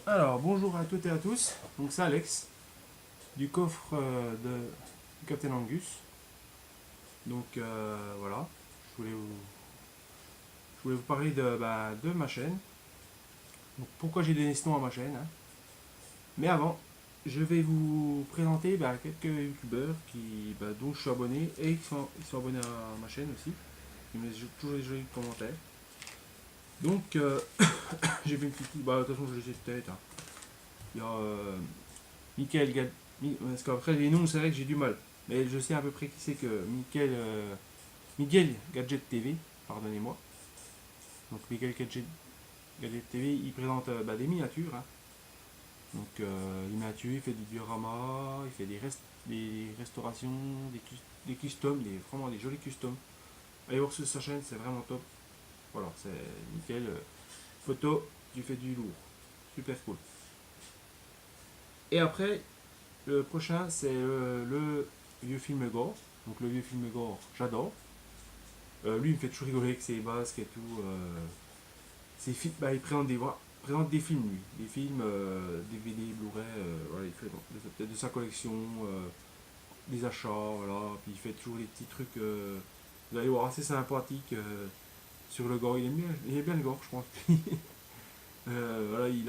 Alors, bonjour à toutes et à tous. Donc, c'est Alex du coffre du Captain Angus. Donc, voilà. Je voulais vous parler de ma chaîne. Donc, pourquoi j'ai donné ce nom à ma chaîne, hein. Mais avant, je vais vous présenter quelques youtubeurs dont je suis abonné et qui sont abonnés à ma chaîne aussi. Ils mettent toujours des jolis commentaires. Donc, j'ai fait une petite. De toute façon, je les ai de tête, hein. Il y a Michael Gad... Parce qu'après, les noms, c'est vrai que j'ai du mal. Mais je sais à peu près qui c'est que Miguel Gadget TV, pardonnez-moi. Donc Miguel Gadget TV, il présente des miniatures, hein. Donc les miniatures, il fait du diorama, il fait des restaurations, des customs, vraiment des jolis customs. Allez voir sur sa chaîne, c'est vraiment top. Voilà, c'est nickel. Photo, tu fais du lourd. Super cool. Et après, le prochain, c'est le vieux film gore. Donc le vieux film gore, j'adore. Lui, il me fait toujours rigoler avec ses basques et tout. Il présente des films, lui. Des films, DVD, Blu-ray. Voilà, il fait de sa collection, des achats, voilà. Puis il fait toujours des petits trucs, vous allez voir, assez sympathiques sur le gore. Il aime bien le gore, je pense. Voilà, il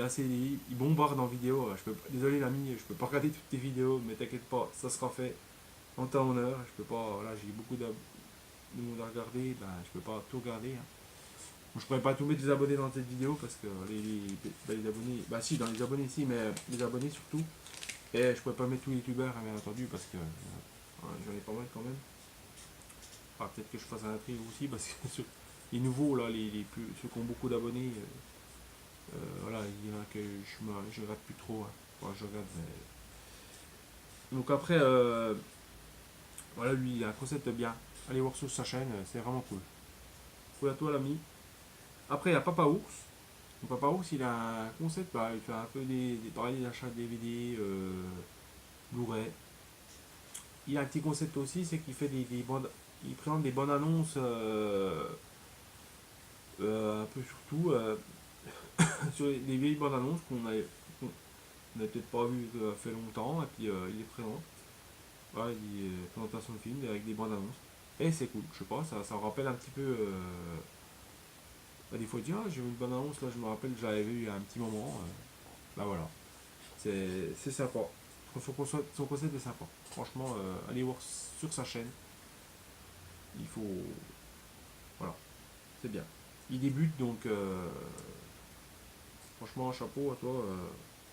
bombarde en vidéo. Désolé l'ami, je peux pas regarder toutes tes vidéos, mais t'inquiète pas, ça sera fait en temps en heure. Je peux pas, voilà, j'ai beaucoup de monde à regarder, je peux pas tout regarder, hein. Bon, je pourrais pas tout mettre les abonnés dans cette vidéo parce que les abonnés, si dans les abonnés ici, mais les abonnés surtout. Et je pourrais pas mettre tous les youtubeurs, hein, bien entendu, parce que j'en ai pas mal quand même. Ah, peut-être que je fasse un tri aussi parce que les nouveaux là, ceux qui ont beaucoup d'abonnés, voilà, il y en a que je regarde plus trop, hein. Enfin, je regarde, donc après, voilà, lui, il a un concept bien. Allez voir sur sa chaîne, c'est vraiment cool. Cool à toi l'ami. Après, il y a Papa Ours. Donc, Papa Ours, il a un concept, il fait un peu pareil, des achats de DVD, Blu-ray. Il a un petit concept aussi, c'est qu'il fait des bandes, il présente des bandes annonces un peu surtout sur les vieilles bandes annonces qu'on n'a peut-être pas vu fait longtemps, et puis il les présente. Voilà, il dit présentation de film avec des bandes annonces. Et c'est cool, je sais pas, ça rappelle un petit peu. Des fois, il dit, ah, j'ai vu une bande annonce, là, je me rappelle, j'avais vu il y a un petit moment. Voilà, c'est sympa. Son concept est sympa. Franchement, allez voir sur sa chaîne. Il faut. Voilà, c'est bien. Il débute donc, franchement, chapeau à toi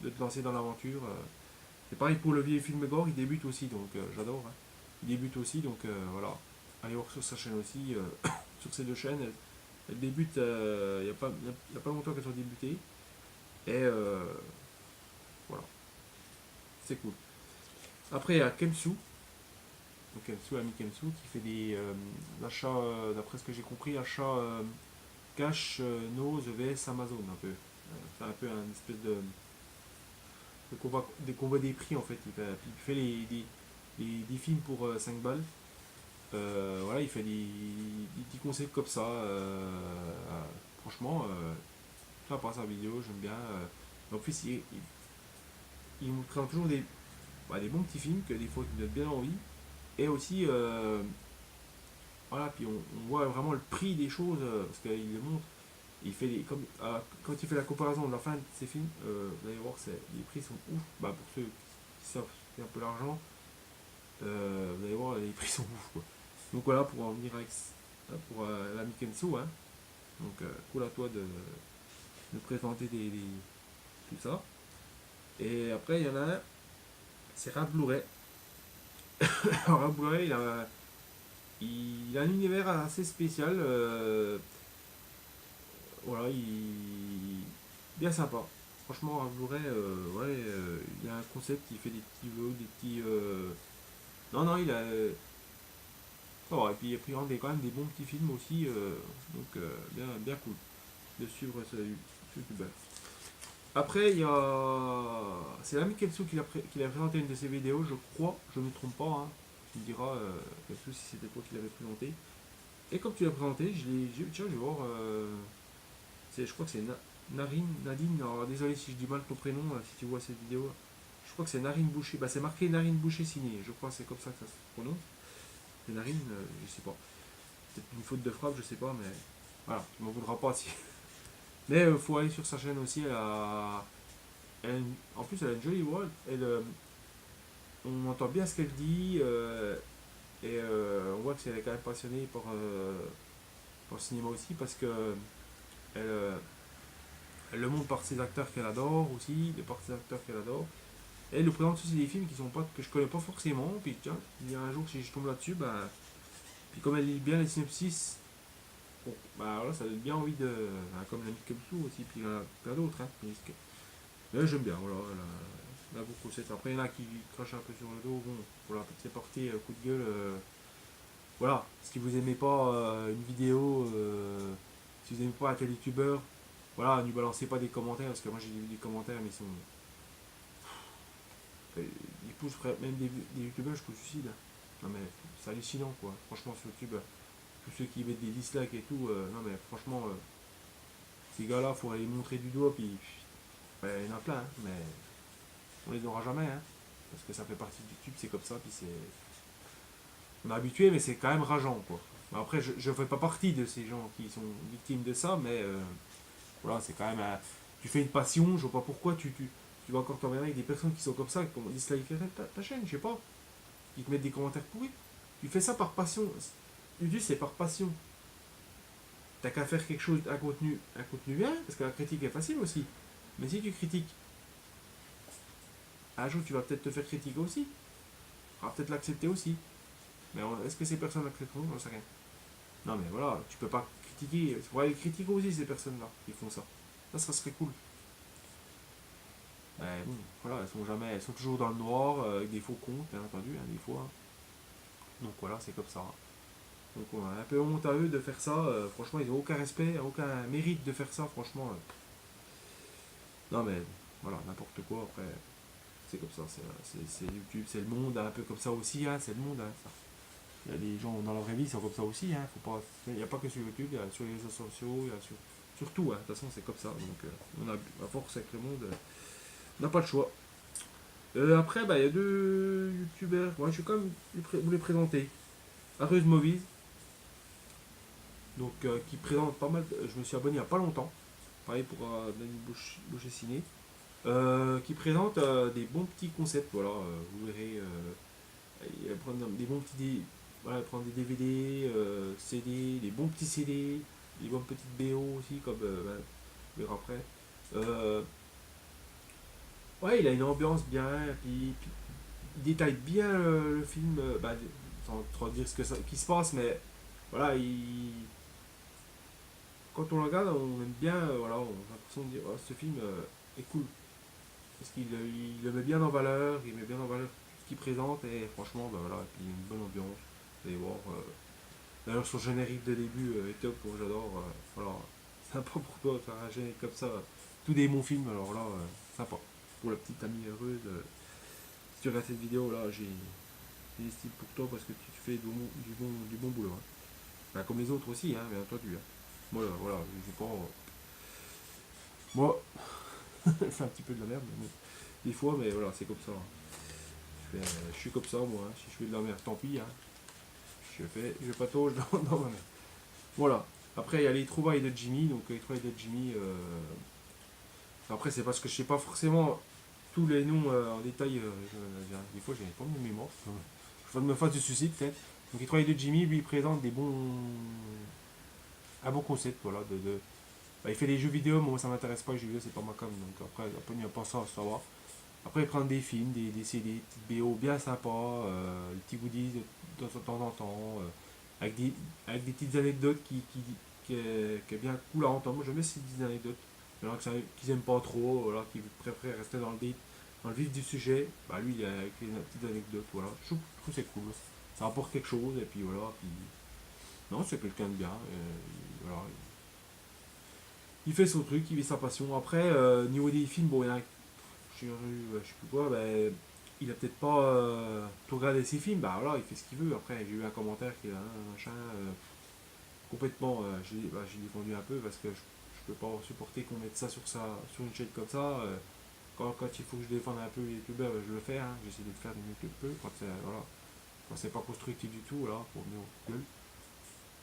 de te lancer dans l'aventure. C'est pareil pour le vieux film gore, il débute aussi, donc j'adore, hein. Il débute aussi, donc voilà. Allez voir sur sa chaîne aussi, sur ces deux chaînes. Elle débute, il n'y a, y a pas longtemps qu'elles sont débutées. Et voilà, c'est cool. Après, il y a Kemsu. Donc Kemsu, ami Kemsu, qui fait des achats, d'après ce que j'ai compris, achats cash nose vs Amazon un peu. C'est un peu un espèce des combats des prix en fait. Il fait des films pour 5 balles. Voilà, il fait des petits concepts comme ça. Franchement, sympa sa vidéo, j'aime bien. En plus, il nous présente toujours des bons petits films que des fois qui nous donnent bien envie. Et aussi, voilà, puis on voit vraiment le prix des choses parce qu'il le montre. Il fait quand il fait la comparaison de la fin de ses films, vous allez voir que les prix sont ouf. Pour ceux qui savent un peu l'argent, vous allez voir les prix sont ouf, quoi. Donc voilà pour en venir avec pour l'ami Kenso, hein. Donc cool à toi de présenter tout ça. Et après il y en a un, c'est Rad Blu-ray. Alors Rad Blu-ray il a un univers assez spécial. Voilà, bien sympa. Franchement, un Blu-ray, ouais, il a un concept, il fait des petits vlogs, des petits. Non, non, il a. Ça va, et puis il a pris quand même des bons petits films aussi, donc bien, bien cool de suivre ce youtubeur. Après, il y a. C'est l'ami Kelso qui l'a présenté une de ses vidéos, je crois, je ne me trompe pas, hein. Tu me diras, Kelso, si c'était toi qui l'avais présenté. Et comme tu l'as présenté, tiens, je vais voir. Je crois que c'est Nadine, alors désolé si je dis mal ton prénom, si tu vois cette vidéo. Je crois que c'est Narine Boucher. Bah, c'est marqué Narine Boucher signé. Je crois que c'est comme ça que ça se prononce. C'est Narine, je sais pas. Peut-être une faute de frappe, je sais pas, mais voilà, tu m'en voudras pas si. Mais faut aller sur sa chaîne aussi. En plus, elle a une jolie voix. On entend bien ce qu'elle dit. On voit qu'elle est quand même passionnée pour le cinéma aussi parce que elle, euh, elle le montre par ses acteurs qu'elle adore aussi, par ses acteurs qu'elle adore. Et elle nous présente aussi des films qui sont pas, que je connais pas forcément. Puis tiens, il y a un jour si je tombe là-dessus, bah, puis comme elle lit bien les synopsis, bon, bah voilà, ça donne bien envie de. Bah, comme l'ami Kebsou aussi, puis il y en a plein d'autres. Hein, mais j'aime bien, voilà. Là, beaucoup c'est. Après, il y en a qui crachent un peu sur le dos. Bon, voilà, c'est porté coup de gueule. Voilà, si vous aimez pas une vidéo, si vous aimez pas un tel youtubeur, voilà, ne balancez pas des commentaires, parce que moi j'ai vu des commentaires, mais ils sont. Ils poussent même des youtubeurs jusqu'au suicide. Non mais c'est hallucinant quoi. Franchement sur YouTube, tous ceux qui mettent des dislikes et tout, non mais franchement, ces gars-là, faut aller les montrer du doigt, puis il y en a plein, hein, mais on les aura jamais, hein, parce que ça fait partie de YouTube, c'est comme ça, puis c'est. On est habitué, mais c'est quand même rageant quoi. Après, je ne fais pas partie de ces gens qui sont victimes de ça, mais voilà, c'est quand même. Tu fais une passion, je vois pas pourquoi tu vas encore t'emmerder avec des personnes qui sont comme ça, qui disliker ta chaîne, je sais pas, qui te mettent des commentaires pourris. Tu fais ça par passion. YouTube, c'est par passion. T'as qu'à faire quelque chose, un contenu bien, parce que la critique est facile aussi. Mais si tu critiques, un jour tu vas peut-être te faire critiquer aussi. Tu vas peut-être l'accepter aussi. Mais est-ce que ces personnes l'accepteront? J'en sais rien. Non mais voilà, tu peux pas critiquer. Tu pourrais critiquer aussi ces personnes-là qui font ça. Ça serait cool. Mais bon, voilà, elles sont toujours dans le noir, avec des faux comptes, bien entendu, hein, des fois. Donc voilà, c'est comme ça. Donc on a un peu honte à eux de faire ça. Franchement, ils n'ont aucun respect, aucun mérite de faire ça, franchement. Non mais voilà, n'importe quoi. Après, c'est comme ça. C'est YouTube, c'est le monde, un peu comme ça aussi. Hein, c'est le monde. Hein, ça. Il y a des gens dans la vraie vie, ils sont comme ça aussi. Hein, faut pas, il n'y a pas que sur YouTube, il y a sur les réseaux sociaux, il y a sur tout. Hein, de toute façon, c'est comme ça. Donc on a à force avec le monde, on n'a pas le choix. Après, bah, il y a deux youtubeurs. Moi, je vais quand même vous les présenter. Arreuse Movies, donc qui présente pas mal. Je me suis abonné il n'y a pas longtemps. Pareil pour Daniel Boucher Ciné. Qui présente des bons petits concepts. Voilà, vous verrez. Il va prendre des bons petits. Voilà, prendre des DVD, CD, des bons petits CD, des bonnes petites BO aussi, comme on verra après. Euh, ouais, il a une ambiance bien, puis il détaille bien le film, bah, sans trop dire qui se passe, mais voilà, quand on le regarde, on aime bien, voilà, on a l'impression de dire, oh, ce film est cool. Parce qu'il le met bien en valeur, il met bien en valeur ce qu'il présente, et franchement, bah, voilà, et puis il y a une bonne ambiance. Vous allez voir. D'ailleurs, son générique de début est top, moi j'adore. Voilà, sympa pour toi de faire un générique comme ça. Tous des bons films, alors là, sympa. Pour la petite amie heureuse, si tu regardes cette vidéo là, j'ai des styles pour toi parce que tu fais du bon boulot. Hein. Bah, comme les autres aussi, hein, bien entendu. Hein. Moi, voilà, je sais pas. Moi, je fais un petit peu de la merde, mais bon, des fois, mais voilà, c'est comme ça. Hein. Je suis comme ça, moi. Hein. Si je fais de la merde, tant pis. Hein. Je patauge dans ma merde. Voilà. Après, il y a les trouvailles de Jimmy. Donc, les trouvailles de Jimmy. Après, c'est parce que je sais pas forcément tous les noms en détail. Des fois, j'ai pas de mémoire. Je vais me faire du suicide, peut-être. Donc, les trouvailles de Jimmy, lui, il présente un bon concept. Voilà, bah, il fait des jeux vidéo, moi ça m'intéresse pas les jeux vidéo, c'est pas ma com. Donc, après, il n'y a pas ça va. Après, il prend des films, des CD, des petites BO bien sympas, des petits goodies de temps en temps, avec des petites anecdotes qui est bien cool à entendre. Moi, j'aime bien ces petites anecdotes. Il y en a qui n'aiment pas trop, voilà, qui préfèrent rester dans le vif du sujet. Bah, lui, il a avec les petites anecdotes, voilà. Je trouve que c'est cool. Ça apporte quelque chose, et puis voilà. Puis... Non, c'est quelqu'un de bien. Voilà. Il fait son truc, il vit sa passion. Après, niveau des films, bon, il y en a je sais plus quoi, ben, il a peut-être pas tout regardé ses films, bah voilà, il fait ce qu'il veut. Après, j'ai eu un commentaire qui est un machin complètement, j'ai défendu un peu parce que je je peux pas supporter qu'on mette ça sur une chaîne comme ça. Quand il faut que je défende un peu les youtubeurs, je le fais, hein. J'essaie de le faire du mieux que je peux. Voilà, quand c'est pas constructif du tout, voilà, pour venir au gueule.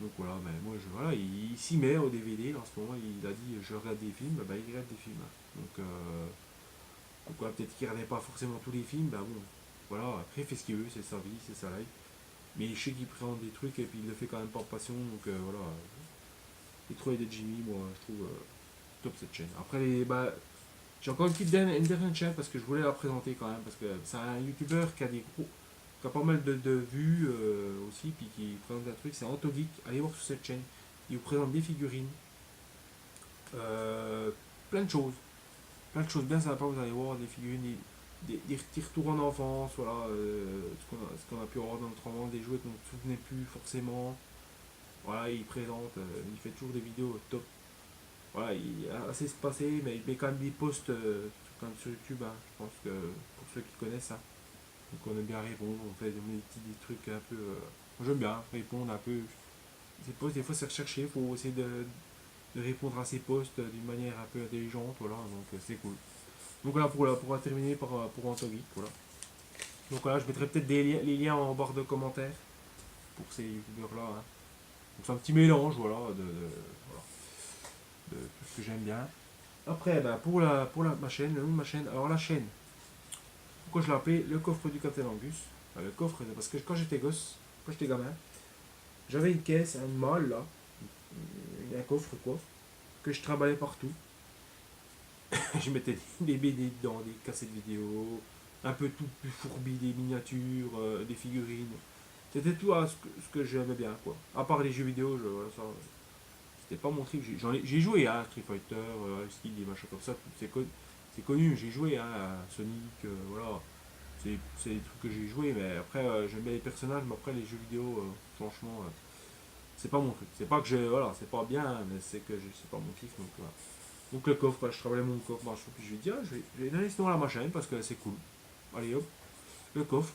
Donc voilà, mais moi, voilà, il s'y met au DVD. En ce moment, il a dit je regarde des films, bah, il regarde des films, hein. Donc voilà, peut-être qu'il regardait pas forcément tous les films, bah bon, voilà, après il fait ce qu'il veut, c'est sa vie, c'est sa life. Mais je sais qu'il présente des trucs et puis il le fait quand même par passion, donc voilà. Les Troy de Jimmy, moi, je trouve top cette chaîne. Après, j'ai encore une dernière chaîne parce que je voulais la présenter quand même, parce que c'est un youtubeur qui a qui a pas mal de vues aussi, puis qui présente un truc, c'est Antogeek. Allez voir sur cette chaîne. Il vous présente des figurines, euh, plein de choses, bien sympas. Vous allez voir des figurines, des petits retours en enfance, voilà, ce qu'on a pu avoir dans notre enfance, des jouets qu'on ne se souvenait plus forcément. Voilà, il présente, il fait toujours des vidéos top. Voilà, il est assez espacé, mais il met quand même des posts quand même sur YouTube, hein. Je pense que pour ceux qui connaissent ça. Donc on aime bien répondre, on fait des trucs un peu. J'aime bien répondre un peu. Ces posts, des fois c'est recherché, il faut essayer de répondre à ces posts d'une manière un peu intelligente, voilà, donc c'est cool. Donc voilà, pour terminer pour Antogeek, voilà. Donc voilà, je mettrai peut-être les liens en barre de commentaires pour ces youtubeurs là, hein. Donc c'est un petit mélange, voilà, voilà, de tout ce que j'aime bien. Après, ben, ma chaîne, le nom de ma chaîne, alors la chaîne, pourquoi je l'ai appelée le coffre du Captain Angus. Enfin, le coffre, c'est parce que quand j'étais gosse, quand j'étais gamin, j'avais une caisse, un malle là, un coffre quoi, que je trimballais partout. Je mettais des BD dedans, des cassettes vidéo, un peu tout plus fourbi, des miniatures, des figurines. C'était tout ce que j'aimais bien quoi. À part les jeux vidéo, voilà, ça, c'était pas mon truc. J'ai joué à Street Fighter, Ski, des machins comme ça, c'est connu, j'ai joué hein, à Sonic, voilà. C'est des trucs que j'ai joué, mais après j'aime bien les personnages, mais après les jeux vidéo, franchement, c'est pas mon truc. C'est pas que voilà, c'est pas bien, mais c'est pas mon kiff, donc voilà. Donc le coffre, je travaillais mon coffre, puis je lui ai dit, ah, je vais donner ce nom à ma chaîne parce que c'est cool. Allez hop, le coffre.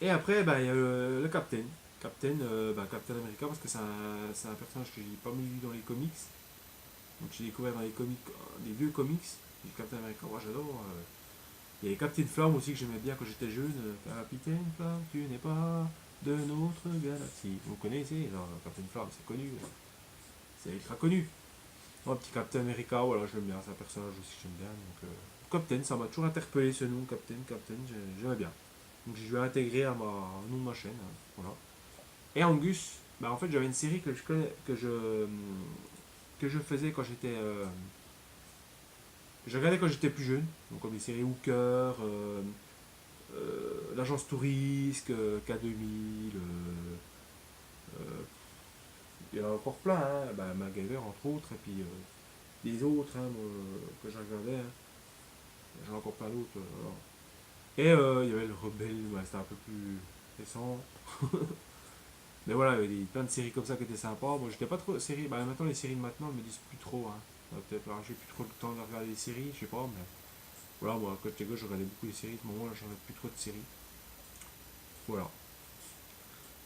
Et après, bah, il y a le Captain. Captain America, parce que c'est un personnage que j'ai pas mis vu dans les comics. Donc j'ai découvert dans les comics, des vieux comics, du Captain America, moi j'adore. Il y avait Captain Flamme aussi que j'aimais bien quand j'étais jeune. Capitaine Flamme, tu n'es pas de notre galaxie. Vous connaissez, alors, Captain Flamme, c'est connu. C'est ultra connu. Un petit Captain America, voilà, j'aime bien. C'est un personnage aussi que j'aime bien. Donc, Captain, ça m'a toujours interpellé ce nom, Captain, j'aimais bien. Donc je vais intégrer au nom de ma chaîne, hein, voilà. Et Angus, bah, en fait j'avais une série que je connais, que je faisais quand j'étais je regardais quand j'étais plus jeune, donc comme les séries Hooker, l'agence Touriste, K2000, il y en a encore plein, hein, bah, MacGyver entre autres, et puis des autres hein, que j'ai regardé, hein. J'en ai encore plein d'autres. Voilà. Et il y avait le Rebelle, ouais, c'était un peu plus récent. Mais voilà, il y avait plein de séries comme ça qui étaient sympas. Moi, j'étais pas trop série. Bah, maintenant, les séries de maintenant, elles me disent plus trop, hein. Peut-être, alors, j'ai plus trop le temps de regarder les séries, je sais pas, mais voilà, moi, quand j'étais gosse, je regardais beaucoup les séries. À ce moment-là, j'en ai plus trop de séries. Voilà.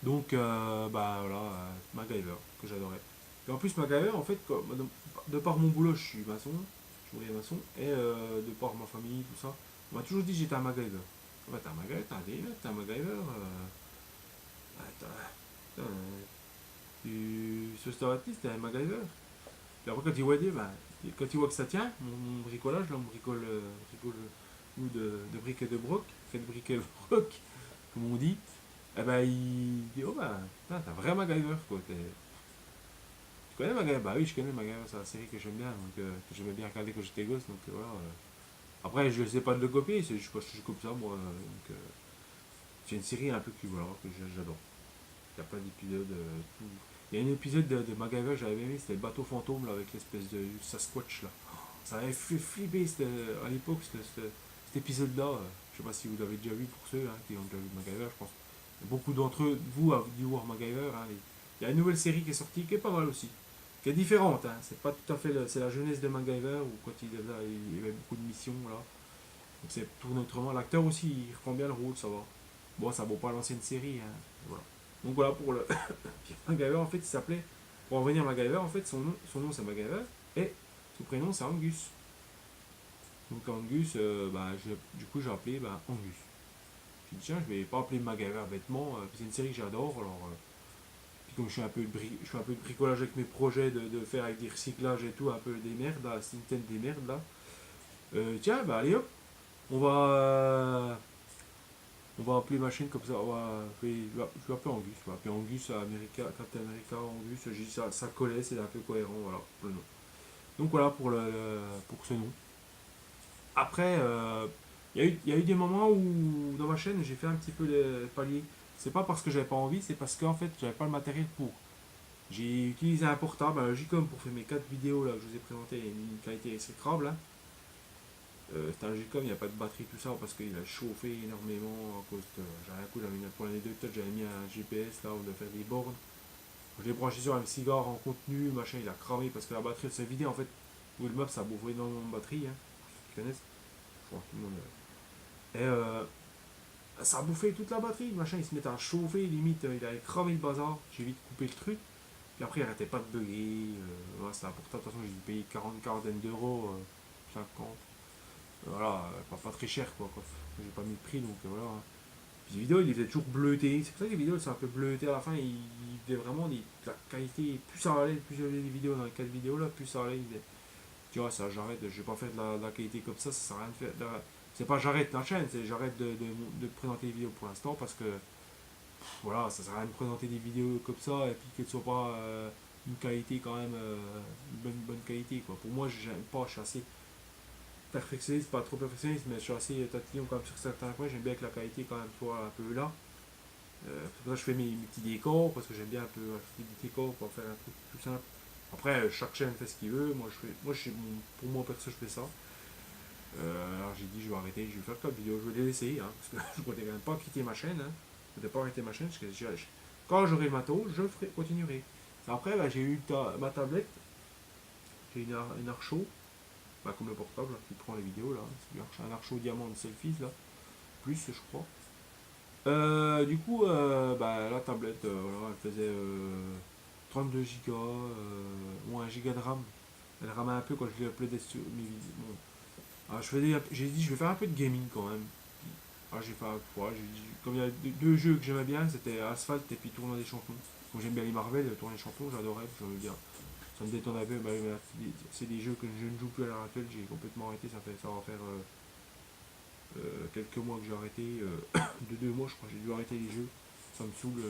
Donc, bah voilà, MacGyver, que j'adorais. Et en plus, MacGyver, en fait, de par mon boulot, je suis maçon, je suis ouvrier maçon, et de par ma famille, tout ça, on m'a toujours dit que j'étais un MacGyver. Ouais, t'es un MacGyver, t'es un MacGyver. Attends, sur Starbucks, t'es un MacGyver. Puis après, quand il voit, bah, quand il voit que ça tient, mon bricolage, là, mon bricole ou de briques et de broc, fait de briques et de broc, comme on dit, eh ben, il dit, oh bah, putain, t'es un vrai MacGyver, quoi. Tu connais MacGyver? Bah oui, je connais MacGyver, c'est la série que j'aime bien, donc, que j'aimais bien regarder quand j'étais gosse, donc voilà. Après, je sais pas de le copier, c'est juste que je coupe ça, moi, donc, c'est une série un peu que, voilà, que j'adore. Il y a plein d'épisodes, tout. Il y a un épisode de MacGyver que j'avais aimé, c'était le bateau fantôme là, avec l'espèce de Sasquatch là. Ça avait fait flipper à l'époque cet épisode-là. Je sais pas si vous l'avez déjà vu pour ceux hein, qui ont déjà vu MacGyver, je pense. Beaucoup d'entre vous avez dû voir MacGyver. Hein, il y a une nouvelle série qui est sortie qui est pas mal aussi. Qui est différente. Hein. C'est pas tout à fait c'est la jeunesse de MacGyver où quand il y avait beaucoup de missions là. Donc c'est tourné autrement. L'acteur aussi il reprend bien le rôle, ça va. Bon, ça vaut pas l'ancienne série. Hein. Voilà. Donc voilà pour le MacGyver en fait il s'appelait Pour en revenir à MacGyver, en fait, son nom c'est MacGyver et son prénom c'est Angus. Donc Angus, du coup j'ai appelé Angus. J'ai dit tiens, je vais pas appeler MacGyver bêtement, c'est une série que j'adore. Alors, puis comme je fais un peu de bricolage avec mes projets de faire avec des recyclages et tout, un peu des merdes, là, c'est une tête des merdes là. Tiens, bah allez hop, on va, euh, on va appeler ma chaîne comme ça. Je vais appeler Angus. Je vais appeler Angus à America, Captain America, Angus. J'ai dit ça collait, c'est un peu cohérent, voilà, le nom. Donc voilà pour ce nom. Après, il y a eu des moments où dans ma chaîne j'ai fait un petit peu les paliers. C'est pas parce que j'avais pas envie, c'est parce qu'en fait j'avais pas le matériel pour. J'ai utilisé un portable, un Gcom pour faire mes 4 vidéos là que je vous ai présenté, une qualité exécrable. Hein. C'était un Gcom, il n'y a pas de batterie, tout ça, parce qu'il a chauffé énormément à cause de. Pour l'anecdote, j'avais mis un GPS là, on devait faire des bornes. Je l'ai branché sur un cigare en contenu, machin, il a cramé parce que la batterie s'est vidée en fait. Google Maps ça a bouffé énormément de batterie, hein, pour ceux qui connaissent. Je crois que tout le monde. Et ça a bouffé toute la batterie, machin, il se mettait à chauffer, limite, il avait cramé le bazar. J'ai vite coupé le truc. Puis après, il arrêtait pas de bugger. Ouais, c'était important. De toute façon, j'ai dû payer 40 quarantaine d'euros, 50. Voilà, pas très cher quoi. J'ai pas mis de prix donc voilà. Puis les vidéos, il était toujours bleuté. C'est pour ça que les vidéos, c'est un peu bleuté à la fin. Il faisait vraiment la qualité. Plus ça allait, plus j'avais des vidéos dans les 4 vidéos là, plus ça allait. Tu vois, ça j'arrête. Je vais pas faire de la qualité comme ça sert à rien de faire. C'est pas j'arrête la chaîne, c'est j'arrête de présenter les vidéos pour l'instant parce que voilà, ça sert à rien de présenter des vidéos comme ça et puis qu'elles soient pas une qualité quand même, une bonne qualité quoi. Pour moi, j'aime pas, je suis assez perfectionniste, pas trop perfectionniste, mais je suis assez tatillon quand même sur certains points. J'aime bien que la qualité quand même soit un peu là. C'est pour ça que je fais mes petits décors, parce que j'aime bien un peu des petits décors pour faire un truc tout simple. Après, chaque chaîne fait ce qu'il veut. Pour moi perso, je fais ça. Alors j'ai dit, je vais arrêter, je vais faire comme vidéo, je vais les laisser, hein, parce que je ne comptais quand même pas quitter ma chaîne. Hein. Je ne comptais pas arrêter ma chaîne, parce que quand j'aurai le matos, continuerai. Après, j'ai eu ma tablette, j'ai une Archo, comme le portable là, qui prend les vidéos là. C'est un Archo diamant de selfies là, plus je crois. Du coup, la tablette, voilà, elle faisait 32 Go ou 1 Go de RAM. Elle ramait un peu quand je l'ai uploadé sur mes vidéos. Bon. Alors, j'ai dit, je vais faire un peu de gaming quand même. Alors, j'ai fait, voilà, comme il y a deux jeux que j'aimais bien, c'était Asphalt et puis Tournoi des Champions. Donc j'aime bien les Marvel, le Tournoi des Champions, j'adorais, j'aimais bien. Ça me détonne un peu, c'est des jeux que je ne joue plus à l'heure actuelle, j'ai complètement arrêté, ça va faire quelques mois que j'ai arrêté, de 2 mois je crois, j'ai dû arrêter les jeux, ça me saoule,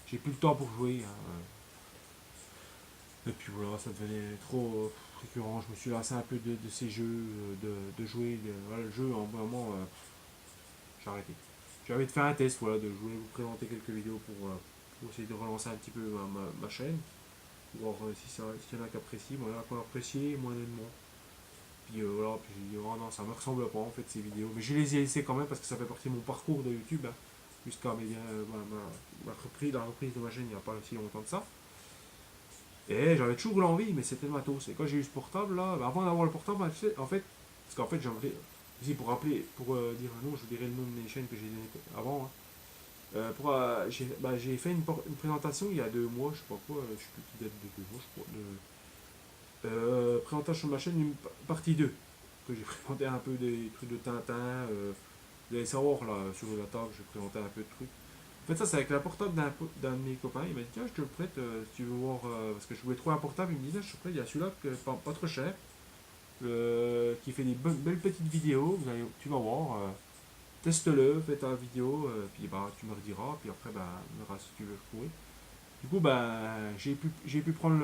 j'ai plus le temps pour jouer. Hein. Et puis voilà, ça devenait trop récurrent, je me suis lassé un peu de ces jeux, de jouer, voilà, le jeu en moment, j'ai arrêté. J'ai envie de faire un test, voilà, de jouer, vous présenter quelques vidéos pour essayer de relancer un petit peu ma chaîne, voir s'il y en a qui apprécient, moi il y en a qui ont apprécié, moyennement. Puis voilà, puis j'ai dit, oh non, ça me ressemble pas en fait ces vidéos. Mais je les ai laissées quand même parce que ça fait partie de mon parcours de YouTube. Hein, jusqu'à la reprise de ma chaîne il n'y a pas si longtemps que ça. Et j'avais toujours l'envie, mais c'était le matos. Et quand j'ai eu ce portable là, avant d'avoir le portable, en fait, parce qu'en fait, j'aimerais. Ici, pour rappeler, pour dire un nom, je vous dirai le nom de mes chaînes que j'ai donné avant. Hein. J'ai fait une présentation il y a 2 mois, je sais pas quoi, je sais plus qui date de 2 mois, je crois. Présentation de ma chaîne, une partie 2 que j'ai présenté un peu des trucs de Tintin. Vous allez savoir là, sur la table, j'ai présenté un peu de trucs. En fait, ça, c'est avec la portable d'un de mes copains. Il m'a dit, tiens, je te le prête si tu veux voir. Parce que je voulais trouver un portable. Il me disait, je te prête, il y a celui-là, pas trop cher, qui fait des belles petites vidéos. Tu vas voir. Teste-le, fais ta vidéo, puis tu me rediras. Puis après, on verra si tu veux jouer. Du coup, j'ai pu prendre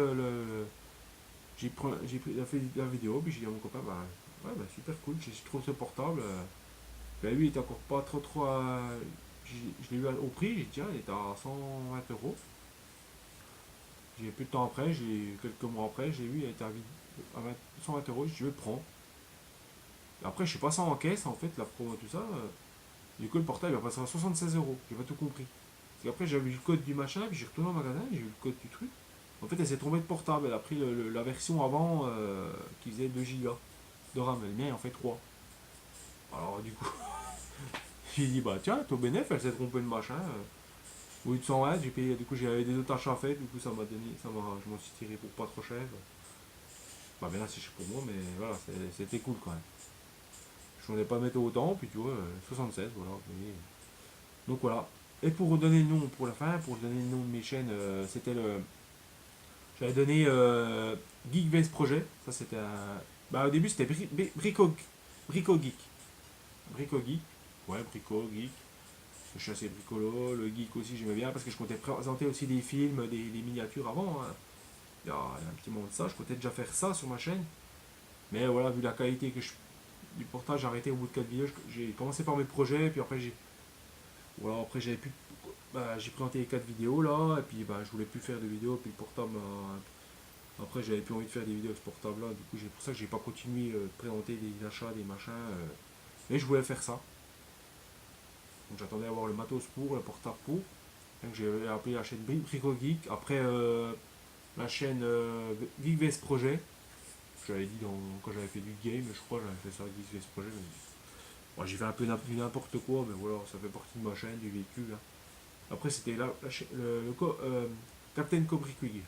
j'ai pris la vidéo, puis j'ai dit à mon copain, ouais, super cool, j'ai trouvé ce portable. Lui, il était encore pas trop. Je l'ai eu au prix, j'ai dit, tiens, il était à 120 euros. J'ai plus de temps après, quelques mois après, j'ai eu, il était à 120 euros, j'ai dit, je le prends. Et après, je suis passé en caisse, en fait, la promo, tout ça. Du coup, le portable, il va passer à 76 euros, j'ai pas tout compris. Parce qu'après, j'avais vu le code du machin, puis j'ai retourné au magasin, j'ai vu le code du truc. En fait, elle s'est trompée de portable, elle a pris la version avant qui faisait 2 Go de RAM, le mien il en fait 3. Alors, du coup, j'ai dit, tiens, ton bénéf, elle s'est trompée de machin. Au lieu de 120, j'ai payé, du coup j'avais des autres achats faits, du coup ça m'a donné, je m'en suis tiré pour pas trop cher. Bah bien là c'est cher pour moi, mais voilà, c'était cool quand même. Je ne voulais pas mettre autant, puis tu vois, 76, voilà. Donc voilà. Et pour donner le nom pour la fin, pour donner le nom de mes chaînes, c'était le. J'avais donné Geek vs Projet. Ça c'était un. Bah au début c'était Brico Geek. Brico Geek. Ouais, Brico Geek. Je suis assez bricolo. Le geek aussi j'aimais bien parce que je comptais présenter aussi des films, des miniatures avant, hein. Il y a un petit moment de ça, je comptais déjà faire ça sur ma chaîne. Mais voilà, vu la qualité du portage, j'ai arrêté au bout de 4 vidéos. J'ai commencé par mes projets, puis après voilà, après j'avais plus. Bah, j'ai présenté les 4 vidéos là, et puis bah, je voulais plus faire de vidéos, puis le portable. Après j'avais plus envie de faire des vidéos avec ce portable là, du coup c'est pour ça que j'ai pas continué de présenter des achats, des machins. Mais je voulais faire ça. Donc j'attendais à avoir le matos pour, le portable pour. Donc j'ai appelé la chaîne Brico Geek. Après la chaîne Geek vs Projet. J'avais dit quand j'avais fait du game, je crois j'avais fait ça Geek vs Projet. Bon, j'ai fait un peu n'importe quoi, mais voilà, ça fait partie de ma chaîne, du véhicule, hein. Après, c'était Captain Cobricuig.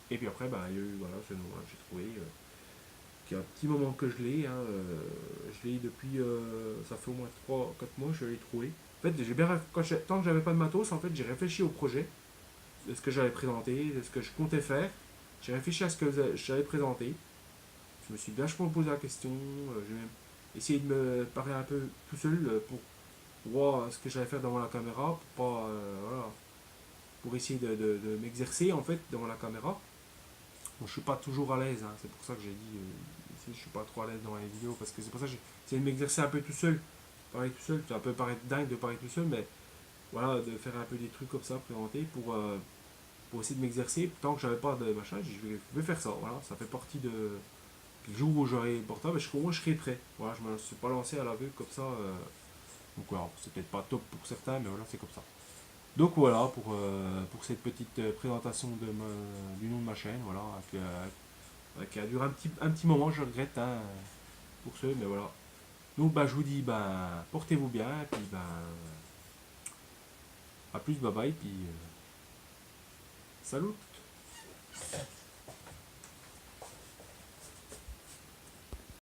Et puis après, bah, il y a eu voilà, ce nom-là, j'ai trouvé. Qui a un petit moment que je l'ai. Hein, je l'ai depuis. Ça fait au moins 3 4 mois, je l'ai trouvé. En fait, tant que j'avais pas de matos, en fait, j'ai réfléchi au projet, de ce que j'allais présenter, de ce que je comptais faire. J'ai réfléchi à ce que j'allais présenter. Je me suis vachement posé la question. J'ai même essayé de me parler un peu tout seul pour voir ce que j'allais faire devant la caméra, pour pas, voilà, pour essayer de m'exercer en fait devant la caméra. Bon, je suis pas toujours à l'aise, hein. C'est pour ça que j'ai dit ici je suis pas trop à l'aise dans les vidéos parce que c'est pour ça que j'ai essayé de m'exercer un peu tout seul. Parler tout seul, ça peut paraître dingue de parler tout seul, mais voilà, de faire un peu des trucs comme ça, présenter pour essayer de m'exercer. Tant que j'avais pas de machin, je vais faire ça. Voilà, ça fait partie de. Puis le jour où j'aurai le portable, au moins je serai prêt. Voilà, je me suis pas lancé à l'aveugle comme ça. Donc voilà, c'est peut-être pas top pour certains, mais voilà, c'est comme ça. Donc voilà pour cette petite présentation du nom de ma chaîne, voilà, qui a duré un petit moment, je regrette, hein, pour ceux, mais voilà. Donc bah, je vous dis, portez-vous bien, et puis à plus, bye bye, puis salut.